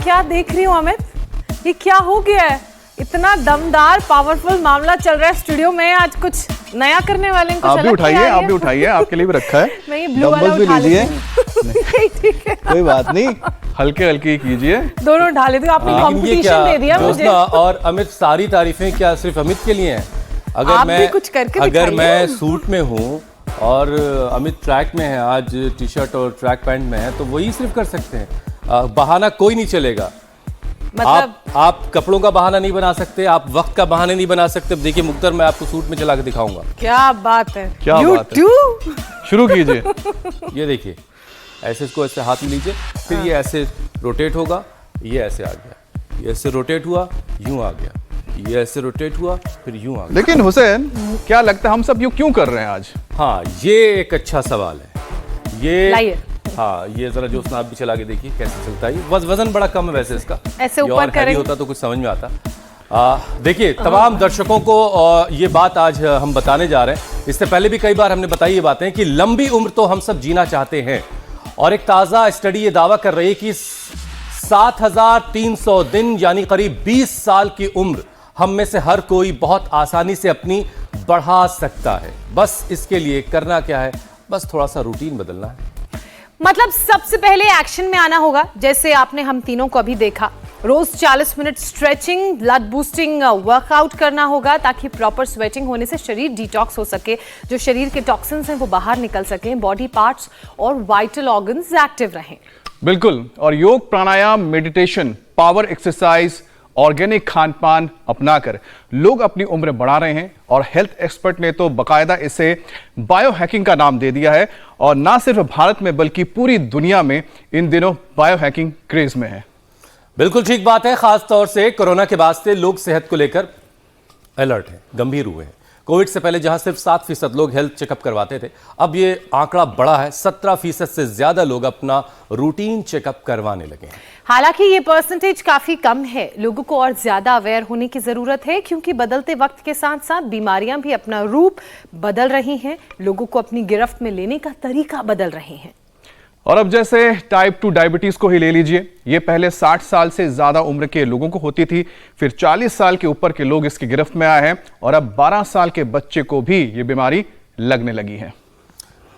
क्या देख रही हूँ अमित, ये क्या हो गया है? इतना दमदार पावरफुल मामला चल रहा है स्टूडियो में, आज कुछ नया करने वाले हैं। आप भी उठाइए, आप भी उठाइए, आपके लिए भी रखा है। मैं ये ब्लू वाला उठा लीजिए। ठीक है, कोई बात नहीं, हल्के हल्के कीजिए। दोनों उठा लेते हो, आपने कंपटीशन दे दिया मुझे। और अमित, सारी तारीफें क्या सिर्फ अमित के लिए हैं? अगर मैं सूट में हूँ और अमित ट्रैक में है, आज टी शर्ट और ट्रैक पैंट में है, तो वही सिर्फ कर सकते हैं। बहाना कोई नहीं चलेगा। मतलब आप कपड़ों का बहाना नहीं बना सकते, आप वक्त का बहाना नहीं बना सकते। देखिए मुख्तर, मैं आपको सूट में चला के दिखाऊंगा। क्या बात है, क्या बात है। शुरू कीजिए। ये देखिए, ऐसे इसको ऐसे हाथ में लीजिए, फिर ये ऐसे रोटेट होगा, ये ऐसे आ गया, ये ऐसे रोटेट हुआ, यूं आ गया, ये ऐसे रोटेट हुआ, फिर यूं आ गया। लेकिन हुसैन, क्या लगता है हम सब यूं क्यों कर रहे हैं आज? हाँ, ये एक अच्छा सवाल है। ये हाँ, ये जरा जो स्नैप भी चला के देखिए कैसे चलता है। वजन बड़ा कम है वैसे इसका, ऐसे ऊपर करें होता तो कुछ समझ में आता। देखिए तमाम दर्शकों को ये बात आज हम बताने जा रहे हैं। इससे पहले भी कई बार हमने बताई ये बातें कि लंबी उम्र तो हम सब जीना चाहते हैं, और एक ताज़ा स्टडी ये दावा कर रही है कि 7,300 दिन यानी करीब 20 साल की उम्र हम में से हर कोई बहुत आसानी से अपनी बढ़ा सकता है। बस इसके लिए करना क्या है, बस थोड़ा सा रूटीन बदलना है। मतलब सबसे पहले एक्शन में आना होगा, जैसे आपने हम तीनों को अभी देखा। रोज 40 minute stretching, blood boosting workout करना होगा, ताकि प्रॉपर स्वेटिंग होने से शरीर डिटॉक्स हो सके, जो शरीर के टॉक्सिन्स हैं वो बाहर निकल सकें, बॉडी पार्ट्स और वाइटल ऑर्गन्स एक्टिव रहें। बिल्कुल, और योग, प्राणायाम, मेडिटेशन, पावर एक्सरसाइज, ऑर्गेनिक खान-पान अपनाकर लोग अपनी उम्र बढ़ा रहे हैं। और हेल्थ एक्सपर्ट ने तो बाकायदा इसे बायो हैकिंग का नाम दे दिया है। और ना सिर्फ भारत में बल्कि पूरी दुनिया में इन दिनों बायो हैकिंग क्रेज में है। बिल्कुल ठीक बात है। खास तौर से कोरोना के बाद से लोग सेहत को लेकर अलर्ट हैं, गंभीर हुए हैं। कोविड से पहले जहां सिर्फ 7% लोग हेल्थ चेकअप करवाते थे, अब ये आंकड़ा बढ़ा है। 17% से ज्यादा लोग अपना रूटीन चेकअप करवाने लगे हैं। हालांकि ये परसेंटेज काफी कम है। लोगों को और ज्यादा अवेयर होने की जरूरत है, क्योंकि बदलते वक्त के साथ साथ बीमारियां भी अपना रूप बदल रही हैं। लोगों को अपनी गिरफ्त में लेने का तरीका बदल रहे हैं। और अब जैसे टाइप 2 डायबिटीज को ही ले लीजिए। ये पहले 60 साल से ज्यादा उम्र के लोगों को होती थी, फिर 40 साल के ऊपर के लोग इसकी गिरफ्त में आए हैं, और अब 12 साल के बच्चे को भी ये बीमारी लगने लगी है।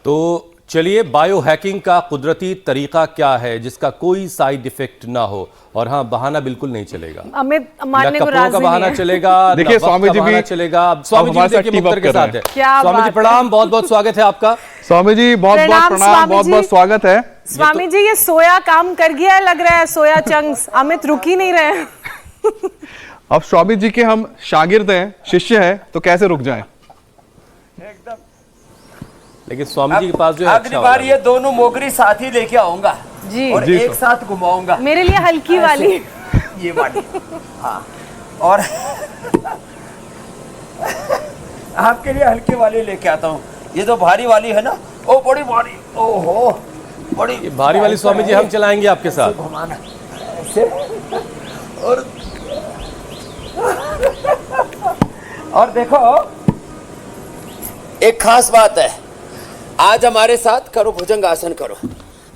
तो चलिए, बायो हैकिंग का कुदरती तरीका क्या है जिसका कोई साइड इफेक्ट ना हो, और हाँ, बहाना बिल्कुल नहीं चलेगा। अमित मारने को राजी का बहाना चलेगा, देखिए स्वामी जी भी चलेगा। स्वामी जी देखिए मुख्तर के साथ है। स्वामी जी प्रणाम, बहुत बहुत स्वागत है आपका। स्वामी जी बहुत बहुत प्रणाम, बहुत बहुत स्वागत है। स्वामी जी, ये सोया काम कर गया लग रहा है, सोया चंक्स। अमित रुक ही नहीं रहे। अब स्वामी जी के हम शागिर्द हैं, शिष्य हैं, तो कैसे रुक जाएं? एकदम। लेकिन स्वामी जी के पास जो है, अगली बार ये दोनों मोगरी साथ ही लेके आऊंगा जी, और जी एक साथ घुमाऊंगा। मेरे लिए हल्की वाली, ये वाली। हाँ, और आपके लिए हल्की वाली लेके आता हूँ। ये जो भारी वाली है ना, ओ बड़ी भारी, ओहो बड़ी। ये भारी वाली स्वामी जी हम चलाएंगे आपके साथ। घुमाना ऐसे, और देखो एक खास बात है, आज हमारे साथ करो भुजंग आसन करो।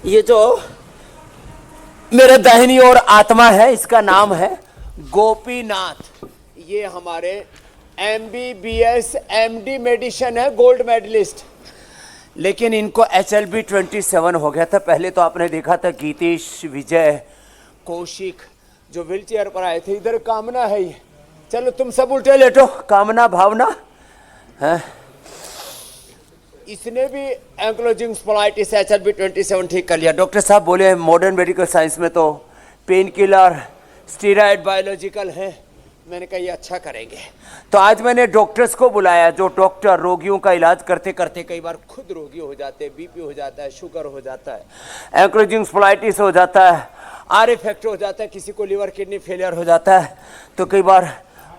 ये जो मेरे दाहिनी ओर आत्मा है, इसका नाम है गोपीनाथ। ये हमारे MBBS MD मेडिसिन है, गोल्ड मेडलिस्ट। लेकिन इनको HLB 27 हो गया था। पहले तो आपने देखा था गीतेश, विजय, कौशिक जो व्हीलचेयर पर आए थे। इधर कामना है, ये चलो तुम सब उल्टे लेटो। कामना भावना है, इसने भी एंक्लोजिंग स्पॉलाइटिस HLB 27 ठीक कर लिया। डॉक्टर साहब बोले मॉडर्न मेडिकल साइंस में तो पेन किलर, स्टीरॉयड, बायोलॉजिकल हैं। मैंने कहा ये अच्छा करेंगे, तो आज मैंने डॉक्टर्स को बुलाया, जो डॉक्टर रोगियों का इलाज करते करते कई बार खुद रोगी हो जाते हैं। BP हो जाता है, शुगर हो जाता है, एंक्लोजिंग स्पॉलाइटिस हो जाता है, आर इफेक्ट हो जाता है, किसी को लिवर किडनी फेलियर हो जाता है। तो कई बार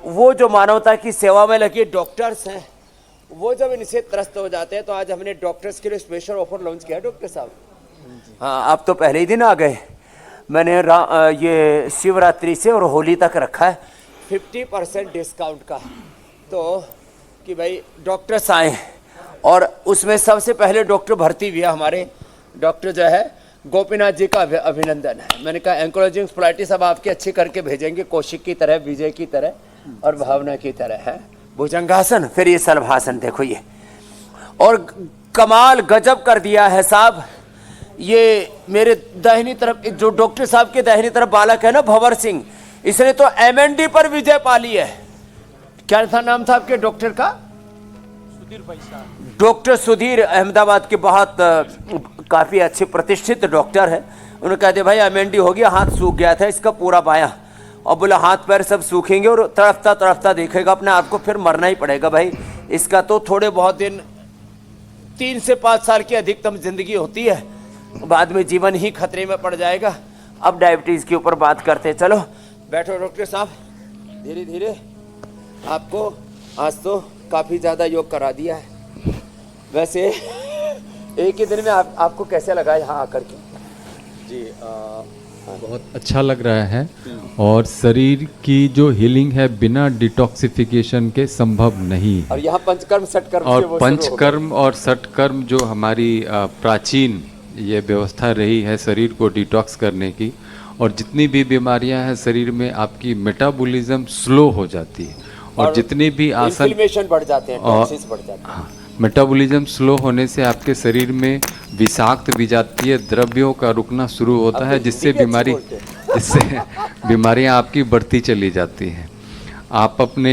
वो जो मानवता की सेवा में लगे डॉक्टर्स हैं, वो जब इनसे त्रस्त हो जाते हैं, तो आज हमने डॉक्टर्स के लिए स्पेशल ऑफर लॉन्च किया। डॉक्टर साहब, हाँ, आप तो पहले ही दिन आ गए। मैंने ये शिवरात्रि से और होली तक रखा है 50% डिस्काउंट का, तो कि भाई डॉक्टर्स आए। और उसमें सबसे पहले डॉक्टर भर्ती हुआ हमारे डॉक्टर जो है गोपीनाथ जी का अभिनंदन है। मैंने कहा एंकोलॉजिंग स्पोलाइटिस अब आपकी अच्छी करके भेजेंगे, कौशिक की तरह, विजय की तरह और भावना की तरह है। भुजंगासन, फिर ये सलभासन देखो ये, और कमाल गजब कर दिया है साहब। ये मेरे दाहिनी तरफ जो डॉक्टर साहब के दाहिनी तरफ बालक है ना, भंवर सिंह, इसने तो MND पर विजय पाली है। क्या था नाम था आपके डॉक्टर का? डॉक्टर सुधीर, अहमदाबाद के बहुत काफी अच्छे प्रतिष्ठित डॉक्टर है। उन्होंने कहा दिया भाई MND हो गया, हाथ सूख गया था इसका पूरा बायां, और बोला हाथ पैर सब सूखेंगे और तड़पता तड़पता देखेगा अपने आप को, फिर मरना ही पड़ेगा भाई इसका। तो थोड़े बहुत दिन, 3 से 5 साल की अधिकतम जिंदगी होती है, बाद में जीवन ही खतरे में पड़ जाएगा। अब डायबिटीज के ऊपर बात करते हैं। चलो बैठो डॉक्टर साहब, धीरे धीरे। आपको आज तो काफी ज्यादा योग करा दिया है। वैसे एक ही दिन में आपको कैसे लगा यहाँ आकर के? जी बहुत अच्छा लग रहा है, और शरीर की जो हीलिंग है बिना डिटॉक्सिफिकेशन के संभव नहीं है। और यहाँ पंचकर्म सटकर्म और पंचकर्म और सटकर्म जो हमारी प्राचीन ये व्यवस्था रही है शरीर को डिटॉक्स करने की, और जितनी भी बीमारियां हैं शरीर में, आपकी मेटाबॉलिज्म स्लो हो जाती है, और जितनी भी आसन इन्फ्लेमेशन बढ़ जाते हैं, टॉक्सिन्स बढ़ जाते हैं। मेटाबॉलिज्म स्लो होने से आपके शरीर में विषाक्त विजातीय द्रव्यों का रुकना शुरू होता है, जिससे बीमारियां आपकी बढ़ती चली जाती हैं। आप अपने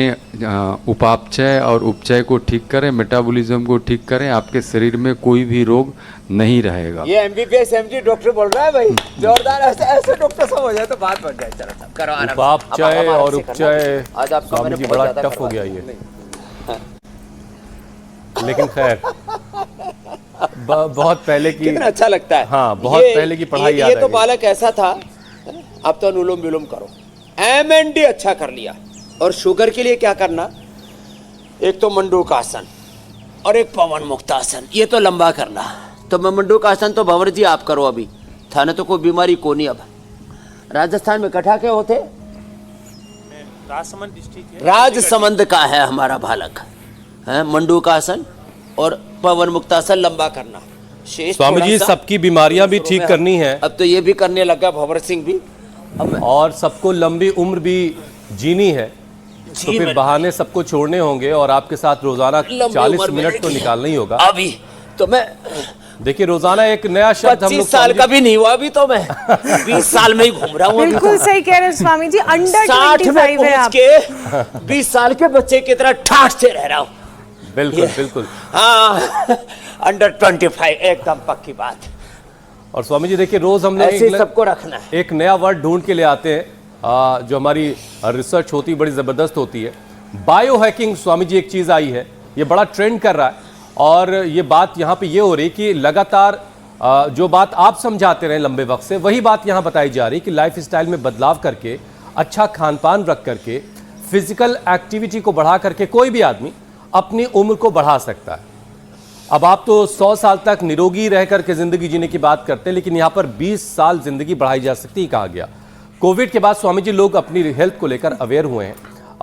उपापचय और उपचय को ठीक करें, मेटाबॉलिज्म को ठीक करें, आपके शरीर में कोई भी रोग नहीं रहेगा। ये MBBS MD डॉक्टर बोल रहा है भाई, जोरदार। ऐसे डॉक्टर सब हो जाए तो बात बढ़ जाए। चलो सब करो आराम। उपापचय और उपचय आज आपका मैंने बड़ा टफ हो गया ये, लेकिन खैर बहुत पहले की, कितना अच्छा लगता है। हाँ, बहुत पहले की पढ़ाई याद ये तो बालक ऐसा था। अब तो अनुलोम विलोम करो। MND अच्छा कर लिया। और शुगर के लिए क्या करना? एक तो मंडूकासन और एक पवन मुक्तासन, ये तो लंबा करना। तो मैं मंडूकासन तो भंवर जी आप करो, अभी थाने तो कोई बीमारी को नहीं। अब राजस्थान में कठा के होते, राजसमंद डिस्ट्रिक्ट है, राजसमंद का है हमारा बालक है। मंडूकासन और पवन मुक्तासन लंबा करना। शेष स्वामी जी सबकी बीमारियां भी ठीक करनी है। अब तो ये भी करने लगा भंवर सिंह भी। और सबको लंबी उम्र भी जीनी है, तो फिर बहाने सबको छोड़ने होंगे, और आपके साथ रोजाना 40 मिनट तो निकालना ही होगा। अभी तो मैं देखिए रोजाना एक नया शब्द हम लोग 25 साल का भी नहीं हुआ अभी तो मैं 20 साल में ही घूम रहा हूँ। बिल्कुल सही कह रहे हैं स्वामी जी, अंडर 60 में 25 है आप। के 20 साल के बच्चे की तरह ठाठ से रह रहा हूँ। बिल्कुल बिल्कुल। हाँ, अंडर 25 एकदम पक्की बात। और स्वामी जी देखिए रोज हम ऐसे लोग सबको रखना है। एक नया वर्ड ढूंढ के ले आते हैं, जो हमारी रिसर्च होती है बड़ी जबरदस्त होती है। बायो हैकिंग स्वामी जी एक चीज आई है, ये बड़ा ट्रेंड कर रहा है, और ये बात यहाँ पे ये हो रही कि लगातार जो बात आप समझाते रहे लंबे वक्त से, वही बात यहाँ बताई जा रही कि लाइफ स्टाइल में बदलाव करके, अच्छा खान पान रख करके, फिजिकल एक्टिविटी को बढ़ा करके कोई भी आदमी अपनी उम्र को बढ़ा सकता है। अब आप तो 100 साल तक निरोगी रह करके जिंदगी जीने की बात करते हैं, लेकिन यहाँ पर 20 साल जिंदगी बढ़ाई जा सकती है, कहा गया। कोविड के बाद स्वामी जी लोग अपनी हेल्थ को लेकर अवेयर हुए हैं,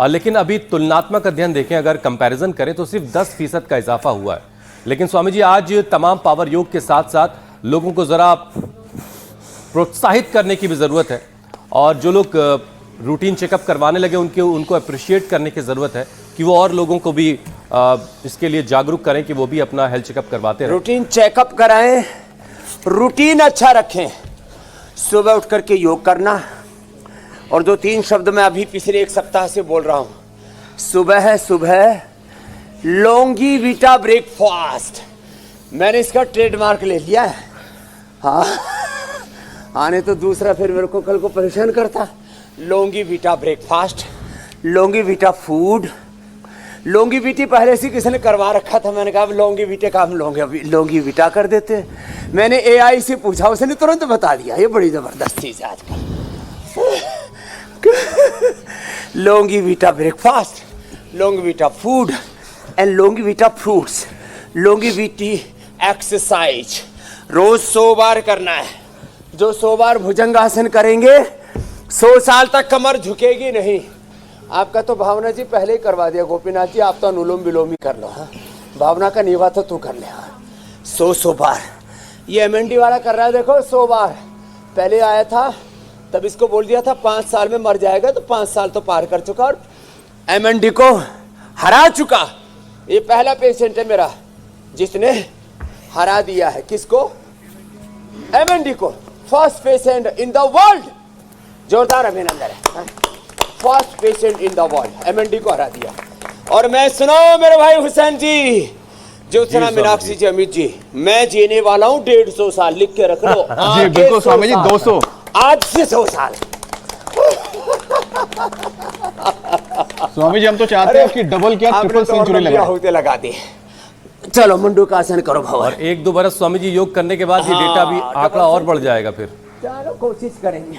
लेकिन अभी तुलनात्मक अध्ययन देखें, अगर कंपैरिजन करें तो सिर्फ 10% का इजाफा हुआ है। लेकिन स्वामी जी आज तमाम पावर योग के साथ साथ लोगों को जरा प्रोत्साहित करने की भी जरूरत है, और जो लोग रूटीन चेकअप करवाने लगे उनको अप्रिशिएट करने की जरूरत है कि वो और लोगों को भी इसके लिए जागरूक करें कि वो भी अपना हेल्थ चेकअप करवाते रहें। रूटीन चेकअप कराएं, रूटीन अच्छा रखें, सुबह उठ करके योग करना। और 2-3 शब्द मैं अभी पिछले 1 सप्ताह से बोल रहा हूं। सुबह लॉन्गीविटा ब्रेकफास्ट, मैंने इसका ट्रेडमार्क ले लिया है। हाँ, आने तो दूसरा फिर मेरे को कल को परेशान करता। लॉन्गीविटा ब्रेकफास्ट, लॉन्गीविटा फूड। लॉन्गीविटी पहले से किसी ने करवा रखा था, मैंने कहा लॉन्गीविटे का हम लॉन्गीविटा कर देते। मैंने AI से पूछा, उसने तुरंत बता दिया। ये बड़ी जबरदस्त चीज है आजकल। Longevity breakfast, longevity food and longevity fruits. Longevity exercise रोज 100 बार करना है। जो 100 बार भुजंगासन करेंगे 100 साल तक कमर झुकेगी नहीं। आपका तो भावना जी पहले ही करवा दिया। गोपीनाथ जी आप तो अनुलोम विलोम ही कर लो। हाँ, भावना का निवा तो तू कर ले। हाँ, 100 बार ये MND वाला कर रहा है, देखो 100 बार। पहले आया था तब इसको बोल दिया था 5 साल में मर जाएगा, तो 5 साल तो पार कर चुका और MND को हरा चुका। ये पहला पेशेंट है मेरा जिसने हरा दिया है। किसको? MND को। First patient in the world. जोरदार अभिनंदन है। First patient in the world, MND को हरा दिया। और मैं सुनाओ मेरे भाई हुसैन जी, ज्योत्सना मीनाक्षी जी, अमित जी, मैं जीने वाला हूँ 150 साल। लिख के रख लो। जी बिल्कुल स्वामी जी, 200 आज से 100 साल। स्वामी जी हम तो चाहते हैं कि डबल क्या ट्रिपल सेंचुरी लगा होते लगा दी। चलो मुंडू का आसन करो भवन। और 1-2 बरस स्वामी जी योग करने के बाद ये डेटा भी आंकड़ा और बढ़ जाएगा फिर। चलो कोशिश करेंगे।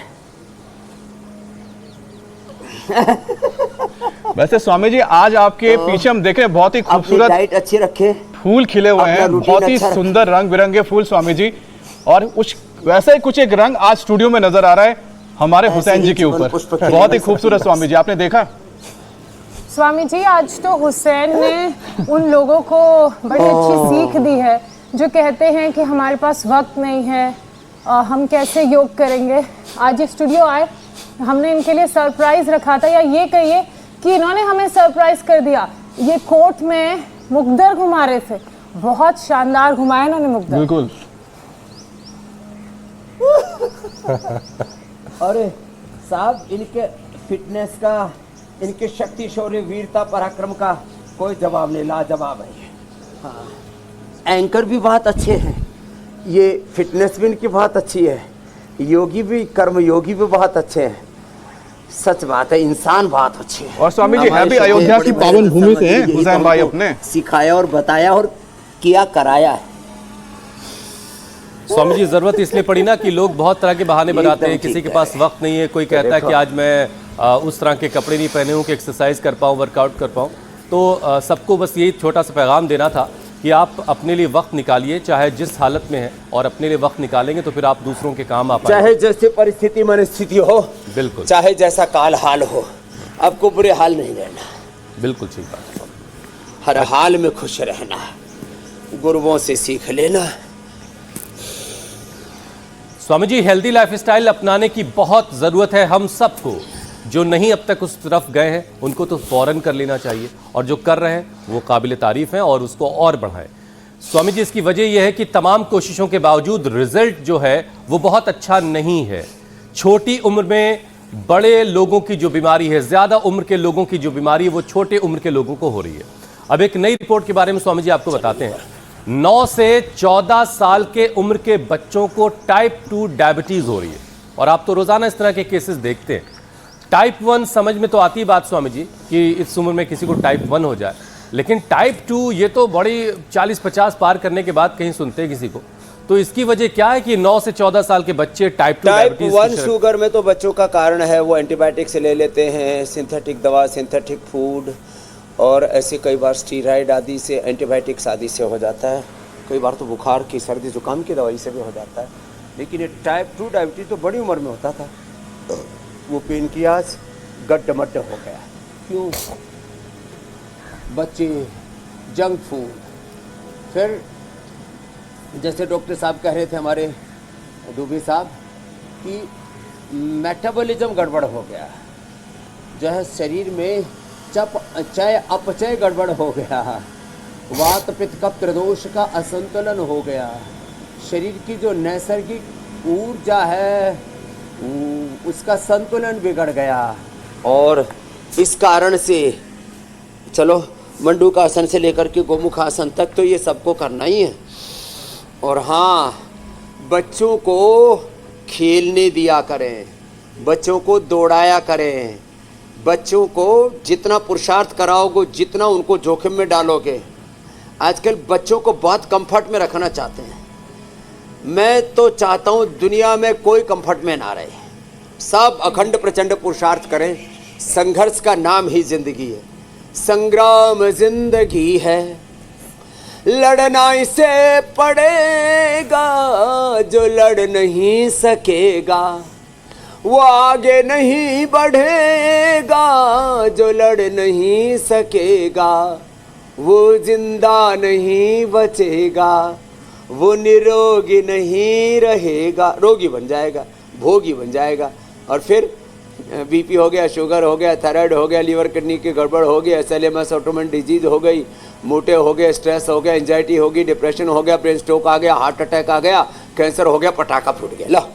वैसे स्वामी जी आज आपके पीछे हम देख रहे हैं बहुत ही खूबसूरत डाइट अच्छी रखे, फूल खिले हुए हैं, बहुत ही सुंदर रंग बिरंगे फूल स्वामी जी। और वैसे ही कुछ एक रंग आज स्टूडियो में नजर आ रहा है हमारे हुसैन जी के ऊपर, बहुत ही खूबसूरत। स्वामी जी आपने देखा? स्वामी जी आज तो हुसैन ने उन लोगों को बड़ी अच्छी सीख दी है जो कहते हैं कि हमारे पास वक्त नहीं है, हम कैसे योग करेंगे। आज ये स्टूडियो आए, हमने इनके लिए सरप्राइज रखा था, या ये कहिए कि इन्होंने हमें सरप्राइज कर दिया। ये कोर्ट में मुकद्दर घुमा रहे थे, बहुत शानदार घुमाया इन्होंने मुकद्दर। बिल्कुल। अरे साहब, इनके फिटनेस का, इनके शक्ति, शौर्य, वीरता, पराक्रम का कोई जवाब नहीं, लाजवाब है। हाँ, एंकर भी बहुत अच्छे हैं, ये फिटनेस भी इनकी बहुत अच्छी है, योगी भी, कर्म योगी भी बहुत अच्छे हैं। सच बात है, इंसान बहुत अच्छे हैं। और स्वामी जी है भी अयोध्या की पावन भूमि से हैं हुसैन भाई, अपने सिखाया और बताया और किया कराया है। स्वामी जी जरूरत इसलिए पड़ी ना कि लोग बहुत तरह के बहाने बनाते हैं, किसी के पास वक्त नहीं है, कोई कहता है कि आज मैं उस तरह के कपड़े नहीं पहने हूँ कि एक्सरसाइज कर पाऊँ, वर्कआउट कर पाऊँ। तो सबको बस यही छोटा सा पैगाम देना था कि आप अपने लिए वक्त निकालिए, चाहे जिस हालत में है, और अपने लिए वक्त निकालेंगे तो फिर आप दूसरों के काम आ पाएंगे। चाहे जैसे परिस्थिति मनस्थिति हो, बिल्कुल, चाहे जैसा काल हाल हो, आपको बुरे हाल नहीं रहना। बिल्कुल ठीक बात। हर हाल में खुश रहना, गुरुओं से सीख लेना। स्वामी जी हेल्दी लाइफस्टाइल अपनाने की बहुत ज़रूरत है हम सबको। जो नहीं अब तक उस तरफ गए हैं उनको तो फौरन कर लेना चाहिए, और जो कर रहे हैं वो काबिल तारीफ हैं और उसको और बढ़ाएं। स्वामी जी इसकी वजह यह है कि तमाम कोशिशों के बावजूद रिजल्ट जो है वो बहुत अच्छा नहीं है। छोटी उम्र में बड़े लोगों की जो बीमारी है, ज़्यादा उम्र के लोगों की जो बीमारी है, वो छोटे उम्र के लोगों को हो रही है। अब एक नई रिपोर्ट के बारे में स्वामी जी आपको बताते हैं। 9 से 14 साल के उम्र के बच्चों को टाइप 2 डायबिटीज हो रही है, और आप तो रोजाना इस तरह के केसेस देखते हैं। टाइप 1 समझ में तो आती है बात स्वामी जी कि इस उम्र में किसी को टाइप 1 हो जाए, लेकिन टाइप 2 ये तो बड़ी 40-50 पार करने के बाद कहीं सुनते हैं किसी को। तो इसकी वजह क्या है कि 9 से 14 साल के बच्चे टाइप 2 डायबिटीज? 1 शुगर में तो बच्चों का कारण है, वो एंटीबायोटिक्स ले लेते हैं, सिंथेटिक दवा, सिंथेटिक फूड, और ऐसे कई बार स्टीरॉयड आदि से, एंटीबायोटिक्स आदि से हो जाता है। कई बार तो बुखार की, सर्दी जुकाम की दवाई से भी हो जाता है। लेकिन ये टाइप 2 डायबिटीज तो बड़ी उम्र में होता था। वो पेनक्रियाज गड्ढ-मड्ढ हो गया। क्यों? बच्चे जंक फूड, फिर जैसे डॉक्टर साहब कह रहे थे हमारे डूबे साहब कि मेटाबॉलिज्म गड़बड़ हो गया, जो है शरीर में चय अपचय गड़बड़ हो गया, वात पित्त कफ त्रिदोष का असंतुलन हो गया, शरीर की जो नैसर्गिक ऊर्जा है उसका संतुलन बिगड़ गया। और इस कारण से चलो मंडूक आसन से लेकर के गोमुख आसन तक तो ये सबको करना ही है। और हाँ, बच्चों को खेलने दिया करें, बच्चों को दौड़ाया करें, बच्चों को जितना पुरुषार्थ कराओगे, जितना उनको जोखिम में डालोगे। आजकल बच्चों को बहुत कंफर्ट में रखना चाहते हैं। मैं तो चाहता हूँ दुनिया में कोई कंफर्ट में ना रहे, सब अखंड प्रचंड पुरुषार्थ करें। संघर्ष का नाम ही जिंदगी है, संग्राम जिंदगी है, लड़ना इसे पड़ेगा, जो लड़ नहीं सकेगा वो आगे नहीं बढ़ेगा, जो लड़ नहीं सकेगा वो जिंदा नहीं बचेगा। वो निरोगी नहीं रहेगा, रोगी बन जाएगा, भोगी बन जाएगा। और फिर बीपी हो गया, शुगर हो गया, थायराइड हो गया, लीवर किडनी की गड़बड़ हो गया, एसएलएमएस ऑटोमेन डिजीज हो गई, मोटे हो गए, स्ट्रेस हो गया, एंजाइटी हो गई, डिप्रेशन हो गया, ब्रेन स्ट्रोक आ गया, हार्ट अटैक आ गया, कैंसर हो गया, पटाखा फूट गया। लो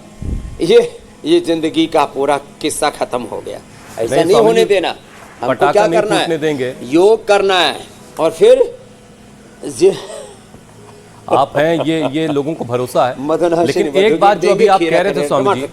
ये जिंदगी का पूरा किस्सा खत्म हो गया। ऐसा नहीं होने देना। हमको क्या करना है? देंगे। योग करना है और फिर आप हैं, ये लोगों को भरोसा है। मदन लेकिन एक बात जो अभी आप कह रहे थे स्वामी जी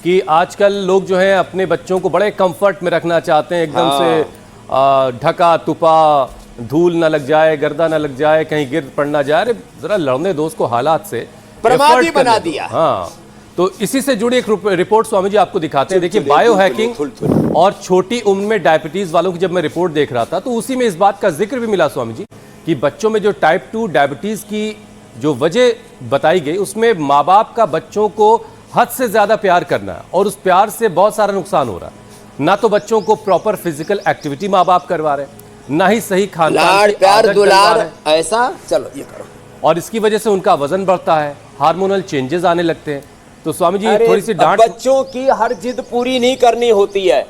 कि आजकल लोग जो है अपने बच्चों को बड़े कंफर्ट में रखना चाहते हैं, एकदम से ढका तुपा, धूल ना लग जाए, गर्दा ना लग जाए, कहीं गिर पड़ना जाए। अरे जरा लड़ने दो उसको हालात से, प्रमादी बना दिया। हाँ, तो इसी से जुड़ी एक रिपोर्ट स्वामी जी आपको दिखाते हैं। देखिए, बायो हैकिंग और छोटी उम्र में डायबिटीज वालों की जब मैं रिपोर्ट देख रहा था तो उसी में इस बात का जिक्र भी मिला स्वामी जी कि बच्चों में जो टाइप 2 डायबिटीज की जो वजह बताई गई उसमें माँ बाप का बच्चों को हद से ज्यादा प्यार करना है और उस प्यार से बहुत सारा नुकसान हो रहा है। ना तो बच्चों को प्रॉपर फिजिकल एक्टिविटी माँ बाप करवा रहे, ना ही सही खाना, प्यार दुलार ऐसा, चलो ये करो, और इसकी वजह से उनका वजन बढ़ता है, हार्मोनल चेंजेस आने लगते हैं। तो स्वामी जी थोड़ी सी डांट, बच्चों की हर जिद पूरी नहीं करनी होती है।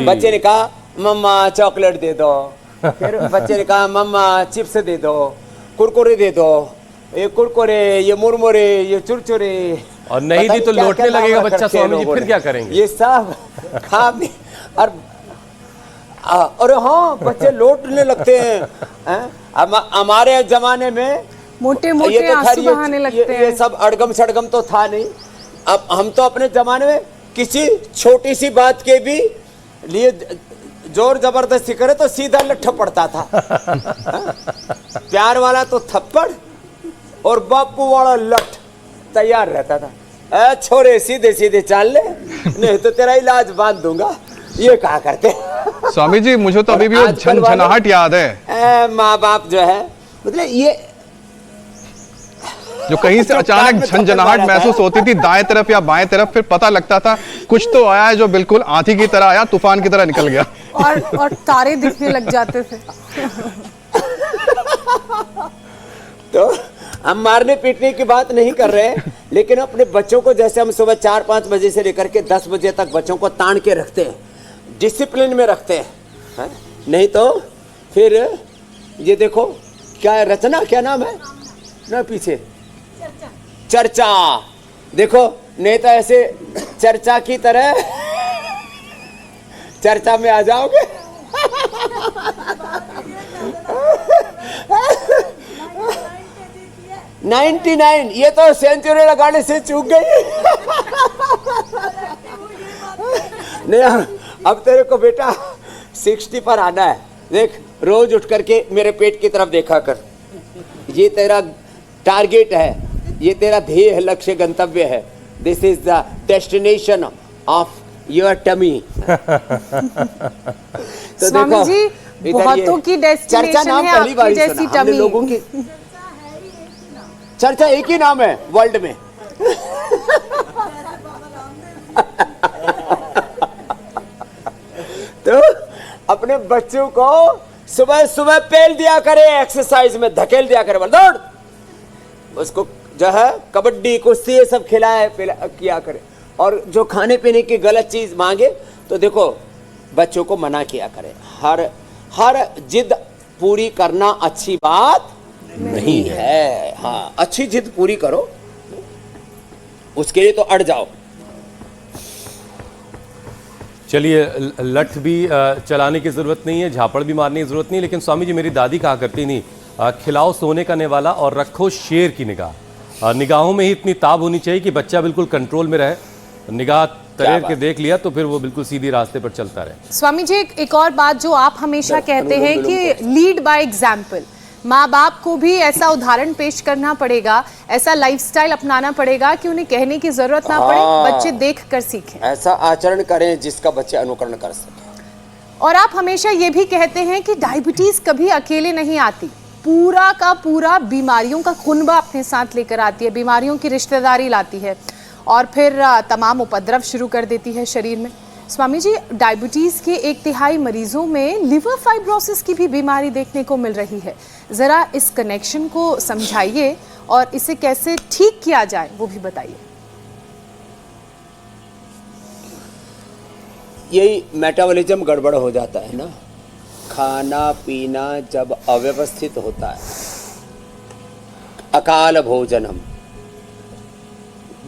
बच्चे ने कहा मम्मा चॉकलेट दे दो, फिर बच्चे ने कहा मम्मा चिप्स दे दो, कुरकुरे दे दो, ये कुरकुरे, ये मुरमुरे, ये चुरचुरे, और नहीं दी तो लौटने लगेगा बच्चा। स्वामी जी फिर क्या करेंगे? ये सब खा और हाँ, बच्चे लौटने लगते हैं। हमारे जमाने में मोटे मोटे आंसू बहाने लगते हैं। ये सब अड़गम सड़गम तो था नहीं। अब हम तो अपने जमाने में किसी छोटी सी बात के भी लिए जोर जबरदस्ती करे तो सीधा लट्ठ पड़ता था। प्यार वाला तो थप्पड़ और बापू वाला लठ तैयार रहता था। छोरे सीधे सीधे चाल ले, नहीं तो तेरा इलाज बांध दूंगा। ये कहा करते। स्वामी जी मुझे तो अभी भी वो झनझनाहट याद है। माँ बाप जो है, मतलब ये जो कहीं से अचानक झंझनाहट महसूस होती थी दाएं तरफ या बाएं तरफ, फिर पता लगता था कुछ तो आया है जो बिल्कुल आंधी की तरह आया, तूफान की तरह निकल गया, और तारे दिखने लग जाते थे। तो हम मारने पीटने की बात नहीं कर रहे हैं, लेकिन अपने बच्चों को जैसे हम सुबह 4-5 बजे से लेकर के 10 बजे तक बच्चों को तान के रखते हैं, डिसिप्लिन में रखते हैं, नहीं तो फिर ये देखो क्या है, रचना क्या नाम है ना पीछे, चर्चा, देखो नहीं तो ऐसे चर्चा की तरह चर्चा में आ जाओगे। $99 ये तो सेंचुरी लगाने से चूक गई। नहीं, अब तेरे को बेटा 60 पर आना है। देख, रोज उठ करके मेरे पेट की तरफ देखा कर। ये तेरा टारगेट है, ये तेरा ध्येय है, लक्ष्य गंतव्य है। This is the destination of your tummy. तो स्वामी जी, बहुतों की डेस्टिनेशन है, आपकी जैसी टमी। लोगों की चर्चा एक ही नाम है वर्ल्ड में। तो अपने बच्चों को सुबह सुबह पेल दिया करे, एक्सरसाइज में धकेल दिया करे, दौड़, उसको जो है कबड्डी कुश्ती ये सब खिलाए किया करे। और जो खाने पीने की गलत चीज मांगे तो देखो बच्चों को मना किया करे। हर जिद पूरी करना अच्छी बात नहीं है। हाँ, अच्छी जिद पूरी करो, उसके लिए तो अड़ जाओ। चलिए, लठ भी चलाने की जरूरत नहीं है, झापड़ भी मारने की जरूरत नहीं, लेकिन स्वामी जी मेरी दादी कहा करती नहीं, खिलाओ सोने का नेवाला और रखो शेर की निगाह। निगाहों में ही इतनी ताब होनी चाहिए कि बच्चा बिल्कुल कंट्रोल में रहे, निगाह तरेर के देख लिया तो फिर वो बिल्कुल सीधी रास्ते पर चलता रहे। स्वामी जी, एक और बात जो आप हमेशा कहते हैं कि लीड बाय एग्जाम्पल, माँ बाप को भी ऐसा उदाहरण पेश करना पड़ेगा, ऐसा लाइफस्टाइल अपनाना पड़ेगा कि उन्हें कहने की जरूरत ना पड़े, बच्चे देख कर सीखें, ऐसा आचरण करें जिसका बच्चे अनुकरण कर सके। और आप हमेशा ये भी कहते हैं कि डायबिटीज कभी अकेले नहीं आती, पूरा का पूरा बीमारियों का कुनबा अपने साथ लेकर आती है, बीमारियों की रिश्तेदारी लाती है और फिर तमाम उपद्रव शुरू कर देती है शरीर में। स्वामी जी, डायबिटीज के 1/3 मरीजों में लिवर फाइब्रोसिस की भी बीमारी देखने को मिल रही है। जरा इस कनेक्शन को समझाइए और इसे कैसे ठीक किया जाए वो भी बताइए। यही मेटाबॉलिज्म गड़बड़ हो जाता है ना, खाना पीना जब अव्यवस्थित होता है, अकाल भोजनम,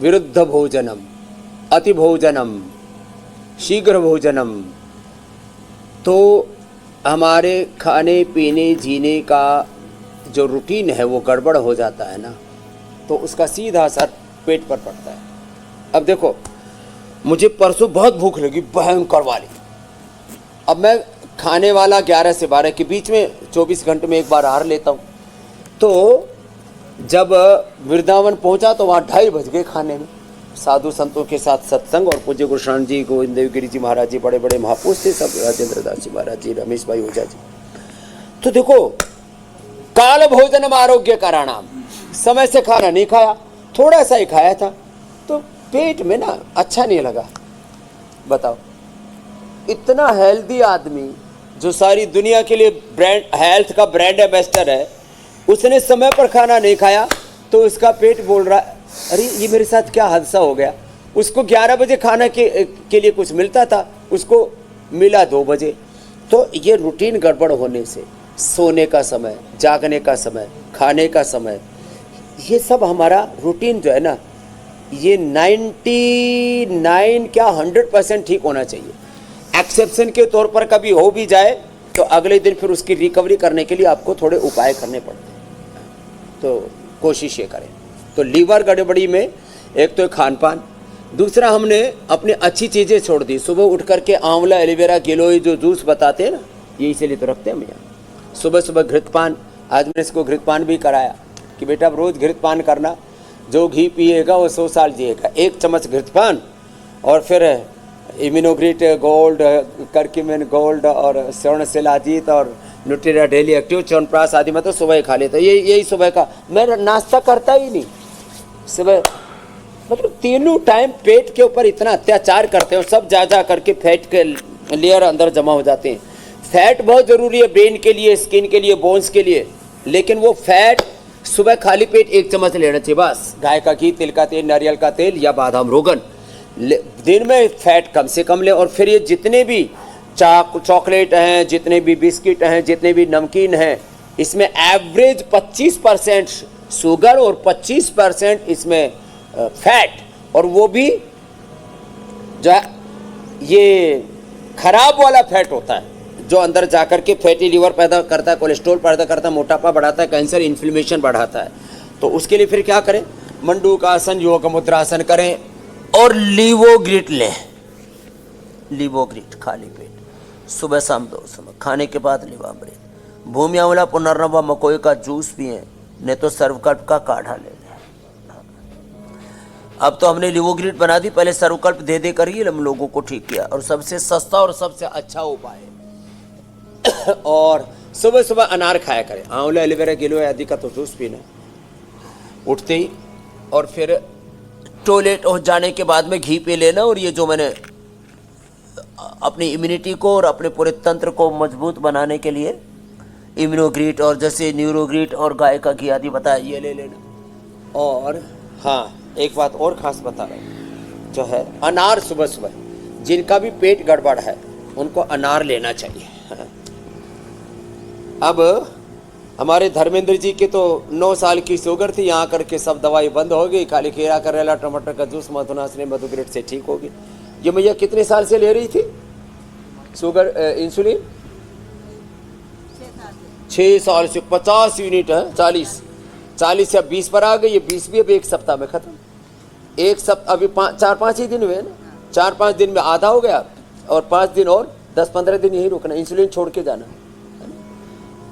विरुद्ध भोजनम, अति भोजनम, शीघ्र भोजनम, तो हमारे खाने पीने जीने का जो रूटीन है वो गड़बड़ हो जाता है ना, तो उसका सीधा असर पेट पर पड़ता है। अब देखो, मुझे परसों बहुत भूख लगी, भयंकर वाली। अब मैं खाने वाला 11 से 12 के बीच में 24 घंटे में एक बार आहार लेता हूँ। तो जब वृंदावन पहुँचा तो वहाँ 2:30 बज गए खाने में। साधु संतों के साथ सत्संग, और पूज्य गुरुशरण जी, गोविंद देवगिरी जी महाराज जी, बड़े बड़े महापुरुष थे सब, राजेंद्र दास जी महाराज जी, रमेश भाई ओझा जी। तो देखो, काल भोजनम आरोग्य कराणाम, समय से खाना नहीं खाया, थोड़ा सा ही खाया था, तो पेट में ना अच्छा नहीं लगा। बताओ, इतना हेल्दी आदमी जो सारी दुनिया के लिए ब्रांड, हेल्थ का ब्रांड एम्बेसडर है, उसने समय पर खाना नहीं खाया तो उसका पेट बोल रहा है अरे ये मेरे साथ क्या हादसा हो गया। उसको 11 बजे खाना के लिए कुछ मिलता था, उसको मिला 2 बजे। तो ये रूटीन गड़बड़ होने से सोने का समय, जागने का समय, खाने का समय, ये सब हमारा रूटीन जो है ना, ये 99 क्या 100% ठीक होना चाहिए। एक्सेप्शन के तौर पर कभी हो भी जाए तो अगले दिन फिर उसकी रिकवरी करने के लिए आपको थोड़े उपाय करने पड़ते हैं, तो कोशिश ये करें। तो लीवर गड़बड़ी में एक तो खान पान, दूसरा हमने अपनी अच्छी चीज़ें छोड़ दी। सुबह उठ करके आंवला, एलोवेरा, गिलोय जो जूस बताते हैं ना, ये इसीलिए तो रखते हैं हम यहाँ। सुबह सुबह घृतपान, आज मैंने इसको घृतपान भी कराया कि बेटा अब रोज़ घृतपान करना, जो घी पिएगा वो 100 साल जिएगा। 1 चम्मच घृतपान और फिर इम्यूनोग्रिट गोल्ड, करक्यूमिन गोल्ड और स्वर्ण शिलाजीत और न्यूट्रिला डेली एक्टिव, च्यवनप्राश आदि मैं तो सुबह ही खा लेता। यही सुबह का, मैं नाश्ता करता ही नहीं सुबह। मतलब तीनों टाइम पेट के ऊपर इतना अत्याचार करते हैं, सब जा करके फैट के लेयर अंदर जमा हो जाते हैं। फैट बहुत ज़रूरी है ब्रेन के लिए, स्किन के लिए, बोन्स के लिए, लेकिन वो फैट सुबह खाली पेट 1 चम्मच लेना चाहिए बस। गाय का घी, तिल का तेल, नारियल का तेल या बादाम रोगन, दिन में फैट कम से कम लें। और फिर ये जितने भी चॉकलेट हैं, जितने भी बिस्किट हैं, जितने भी नमकीन हैं, इसमें एवरेज 25% शुगर और 25% इसमें फैट, और वो भी जो है ये खराब वाला फैट होता है जो अंदर जाकर के फैटी लिवर पैदा करता है, कोलेस्ट्रॉल पैदा करता है, मोटापा बढ़ाता है, कैंसर, इन्फ्लेमेशन बढ़ाता है। तो उसके लिए फिर क्या करें, मंडूक आसन, योग मुद्रासन करें और लीवोग्रिट लें। लीवोग्रिट खाली पेट सुबह शाम 2 समय, खाने के बाद लीवामृत, भूमि आंवला, पुनर्नवा, मकोई का जूस पिएं, नहीं तो सर्वकल्प का काढ़ा ले लें। अब तो हमने लीवोग्रिट बना दी, पहले सर्वकल्प दे दे कर ही हम लोगों को ठीक किया, और सबसे सस्ता और सबसे अच्छा उपाय है। और सुबह सुबह अनार खाया करें, आंवला, एलोवेरा, गिलोय आदि का तो जूस पीना उठते ही, और फिर टॉयलेट हो जाने के बाद में घी पी लेना। और ये जो मैंने अपनी इम्यूनिटी को और अपने पूरे तंत्र को मजबूत बनाने के लिए इम्यूनोग्रिट और जैसे न्यूरोग्रिट और गाय का घी आदि बताया, ये ले लेना। और हाँ, एक बात और खास बता रहा हूँ, जो है अनार सुबह सुबह, जिनका भी पेट गड़बड़ है उनको अनार लेना चाहिए। अब हमारे धर्मेंद्र जी के तो 9 साल की शुगर थी, यहाँ करके सब दवाई बंद हो गई, खाली खीरा, करेला, टमाटर का जूस मधुनाशनी मधुग्रिट से ठीक होगी। ये भैया कितने साल से ले रही थी शुगर इंसुलिन? 6 साल से 50 यूनिट है, 40 से अब 20 पर आ गई। ये 20 भी अब 1 सप्ताह में खत्म। 1 सप्ताह अभी 4-5 ही दिन हुए ना, 4-5 दिन में आधा हो गया, और 5 दिन और 10-15 दिन यही रुकना, इंसुलिन छोड़ के जाना।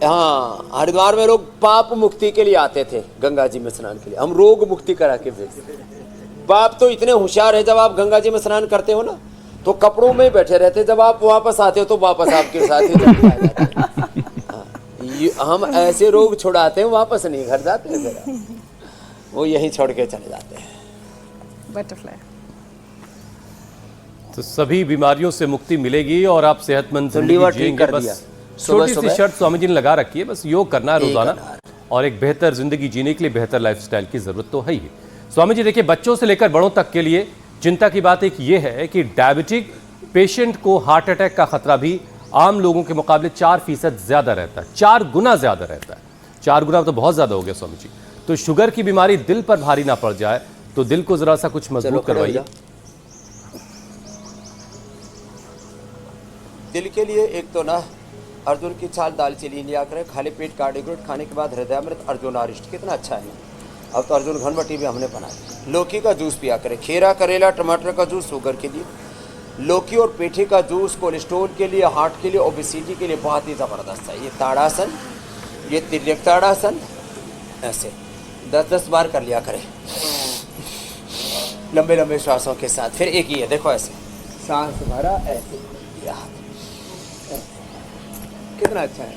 हाँ, हरिद्वार में लोग पाप मुक्ति के लिए आते थे, गंगा जी में स्नान के लिए, हम रोग मुक्ति करा के भेजते। पाप तो इतने होशियार है, जब आप गंगा जी में स्नान करते हो ना तो कपड़ों में ही बैठे रहते, जब आप वापस आते हो तो वापस आपके साथ ही जाते हैं। हम ऐसे रोग छुड़ाते हैं, वापस नहीं घर जाते हैं, जरा वो यहीं छोड़ के चले जाते हैं। बटरफ्लाई। तो सभी बीमारियों से मुक्ति मिलेगी और आप सेहतमंद तो जिंदगी लीवर ठीक जिएंगे। कर दिया। बस सुबह छोटी सी सुबह। शर्त स्वामी जी ने लगा रखी है, बस योग करना है यही रोजाना करना है। और एक बेहतर जिंदगी जीने के लिए बेहतर लाइफस्टाइल की जरूरत तो है ही। स्वामी जी देखिए, बच्चों से लेकर बड़ों तक के लिए चिंता की बात एक ये है कि डायबिटिक पेशेंट को हार्ट अटैक का खतरा भी आम लोगों के मुकाबले 4% ज्यादा रहता है, 4 गुना ज्यादा रहता है। 4 गुना तो बहुत ज्यादा हो गया स्वामी जी। तो शुगर की बीमारी दिल पर भारी ना पड़ जाए तो दिल को जरा सा कुछ मजबूत खड़े हो करवाइए। जाओ। दिल के लिए एक तो ना अर्जुन की छाल दालचीनी लिया करें, खाली पेट कार्डियोग्रेट खाने के बाद हृदयामृत अर्जुनारिष्ट, कितना अच्छा है। अब तो अर्जुन घनवटी भी हमने बनाई। लौकी का जूस पिया करें, खीरा करेला टमाटर का जूस शुगर के लिए, लौकी और पेठे का जूस कोलेस्ट्रॉल के लिए, हार्ट के लिए, ओबेसिटी के लिए बहुत ही ज़बरदस्त है। ये ताड़ासन, ये तिर्यक ताड़ासन, ऐसे 10-10 बार कर लिया करें लंबे लंबे श्वासों के साथ। फिर एक ही है, देखो ऐसे सांस भरा, ऐसे या कितना अच्छा है।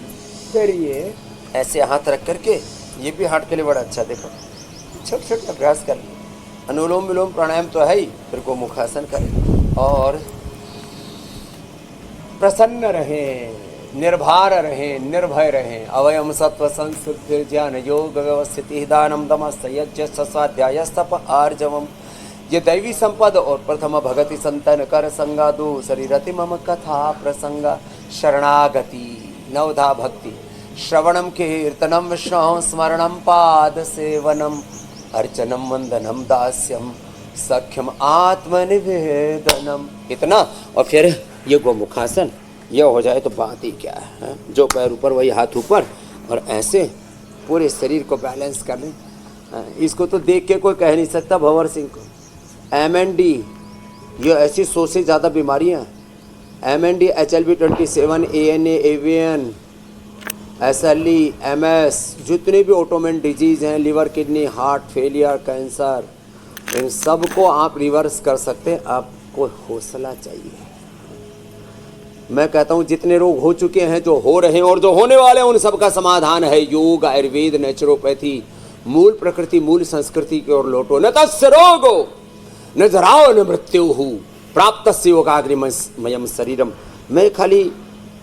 फिर ये ऐसे हाथ रख करके, ये भी हार्ट के लिए बड़ा अच्छा, देखो छोटे छोटे अभ्यास कर लिए। अनुलोम विलोम प्राणायाम तो है ही, फिर को मुखासन करें और प्रसन्न रहें, निर्भर रहें, निर्भय रहें। अवयम सत्व संस्कृति ज्ञान योग व्यवस्थिति दानम दमस्त यज्ञ स्वाध्याय तप आर्जवम। ये दैवी संपद और प्रथम भगति संतन कर संगादु शरीरति मम कथा प्रसंग शरणागति नवधा भक्ति श्रवणम कीर्तनम विष्णु स्मरणम पाद सेवनम अर्चनम वंदनम दास्यम सख्यम आत्मनिवेदनम। इतना, और फिर ये गोमुखासन, ये हो जाए तो बात ही क्या है। जो पैर ऊपर वही हाथ ऊपर, और ऐसे पूरे शरीर को बैलेंस कर लें। इसको तो देख के कोई कह नहीं सकता भंवर सिंह को। MND, ये ऐसी 100 से ज़्यादा बीमारियाँ, MND, HLB 27, ANA, AVN, SLE, MS, जितने भी ऑटोमेन डिजीज़ हैं, liver kidney heart failure cancer, इन सब को आप रिवर्स कर सकते हैं। आपको हौसला चाहिए। मैं कहता हूँ जितने रोग हो चुके हैं, जो हो रहे हैं और जो होने वाले हैं, उन सब का समाधान है योग, आयुर्वेद, नेचुरोपैथी। मूल प्रकृति मूल संस्कृति की ओर लौटो। न तस्य रोगो न जराओ न मृत्यु प्राप्त योगाग्निमयम शरीरम। मैं खाली